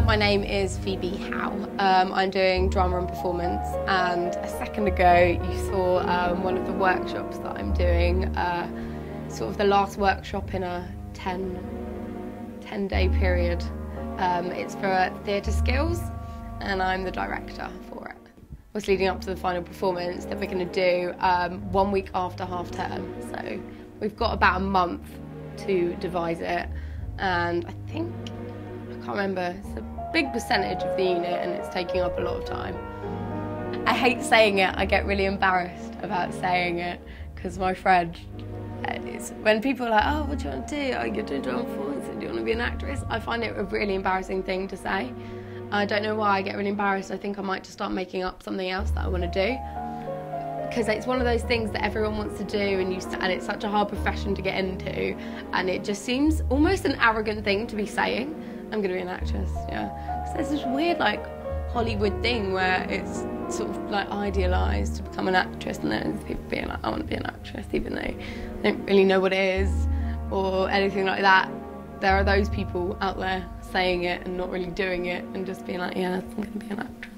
My name is Pheobe Howe. I'm doing drama and performance, and a second ago you saw one of the workshops that I'm doing, sort of the last workshop in a 10-day period. It's for theatre skills, and I'm the director for it. What's leading up to the final performance that we're going to do 1 week after half term, so we've got about a month to devise it, and I think, I can't remember, it's a big percentage of the unit and it's taking up a lot of time. I hate saying it, I get really embarrassed about saying it, because my friend, when people are like, oh, what do you want to do? Oh, you're doing drama performance, do you want to be an actress? I find it a really embarrassing thing to say. I don't know why I get really embarrassed. I think I might just start making up something else that I want to do. Because it's one of those things that everyone wants to do, and it's such a hard profession to get into, and it just seems almost an arrogant thing to be saying, I'm going to be an actress, yeah. So there's this weird, like, Hollywood thing where it's sort of, like, idealised to become an actress, and then there's people being like, I want to be an actress, even though I don't really know what it is, or anything like that. There are those people out there saying it and not really doing it, and just being like, yeah, I'm going to be an actress.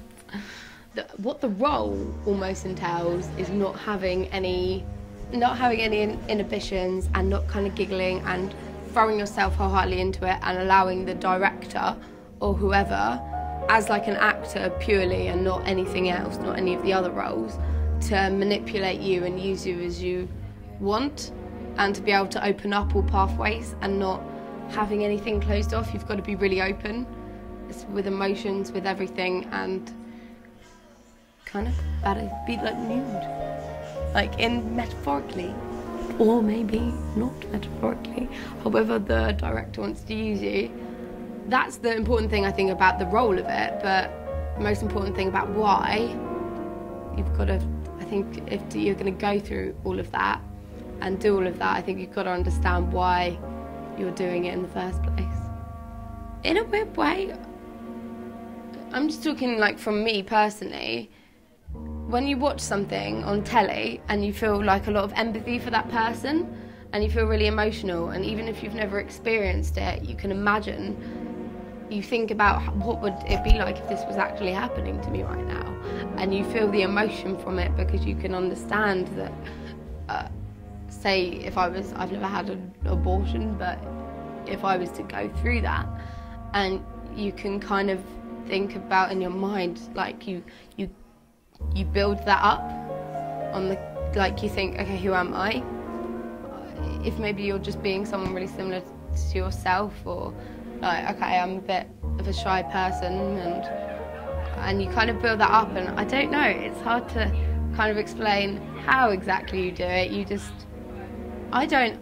What the role almost entails is not having any inhibitions, and not kind of giggling and throwing yourself wholeheartedly into it, and allowing the director or whoever, as like an actor purely and not anything else, not any of the other roles, to manipulate you and use you as you want, and to be able to open up all pathways and not having anything closed off. You've got to be really open. It's with emotions, with everything, and kind of be like nude, like in metaphorically, or maybe not metaphorically, however the director wants to use you. That's the important thing, I think, about the role of it, but the most important thing about why, you've got to, I think, if you're going to go through all of that and do all of that, I think you've got to understand why you're doing it in the first place. In a weird way, I'm just talking like from me personally. When you watch something on telly and you feel like a lot of empathy for that person, and you feel really emotional, and even if you've never experienced it, you can imagine, you think about what would it be like if this was actually happening to me right now, and you feel the emotion from it because you can understand that, say if I've never had an abortion, but if I was to go through that, and you can kind of think about in your mind, like you build that up on the, like you think, okay, who am I? If maybe you're just being someone really similar to yourself, or like, okay, I'm a bit of a shy person, and you kind of build that up, and I don't know, it's hard to kind of explain how exactly you do it. You just, I don't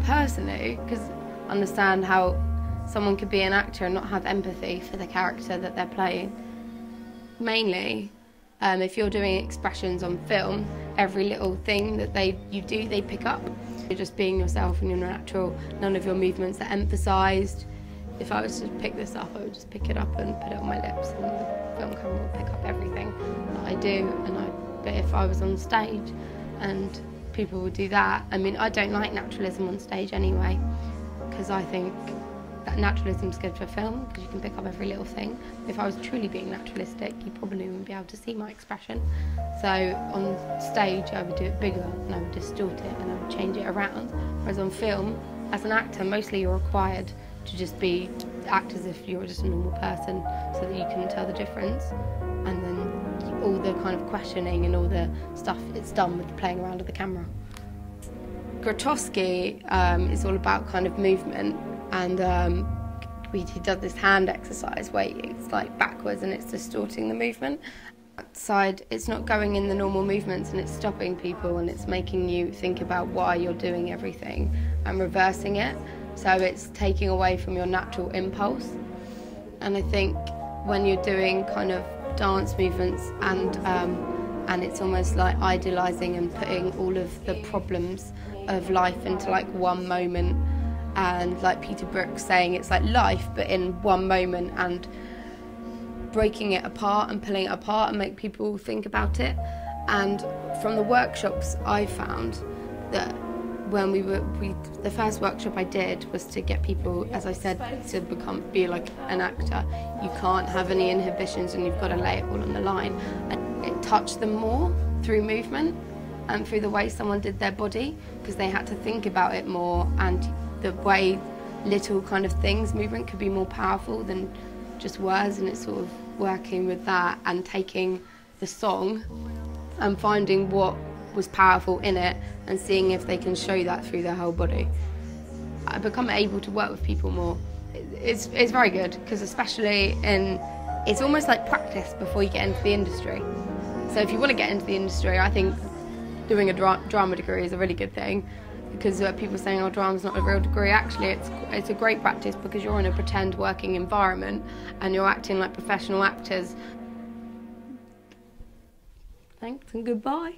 personally, because understand how someone could be an actor and not have empathy for the character that they're playing. Mainly, if you're doing expressions on film, every little thing that you do, they pick up. You're just being yourself and you're natural. None of your movements are emphasised. If I was to pick this up, I would just pick it up and put it on my lips, and the film camera will pick up everything that I do. But if I was on stage and people would do that, I mean, I don't like naturalism on stage anyway, because I think that naturalism is good for film, because you can pick up every little thing. If I was truly being naturalistic, you probably wouldn't be able to see my expression. So on stage, I would do it bigger, and I would distort it, and I would change it around. Whereas on film, as an actor, mostly you're required to just act as if you're just a normal person, so that you can tell the difference. And then all the kind of questioning and all the stuff, it's done with playing around with the camera. Grotowski is all about kind of movement, and he does this hand exercise where it's like backwards and it's distorting the movement. Outside, it's not going in the normal movements, and it's stopping people, and it's making you think about why you're doing everything and reversing it. So it's taking away from your natural impulse. And I think when you're doing kind of dance movements, and it's almost like idealising and putting all of the problems of life into like one moment, and like Peter Brook's saying, it's like life but in one moment, and breaking it apart and pulling it apart and make people think about it. And from the workshops, I found that when the first workshop I did was to get people, as I said, to be like an actor. You can't have any inhibitions and you've got to lay it all on the line. And it touched them more through movement and through the way someone did their body, because they had to think about it more, and the way little kind of things, movement could be more powerful than just words, and it's sort of working with that and taking the song and finding what was powerful in it and seeing if they can show that through their whole body. I become able to work with people more. It's very good, because especially it's almost like practice before you get into the industry. So if you want to get into the industry, I think doing a drama degree is a really good thing, because people saying, oh, drama's not a real degree. Actually, it's a great practice, because you're in a pretend working environment and you're acting like professional actors. Thanks and goodbye.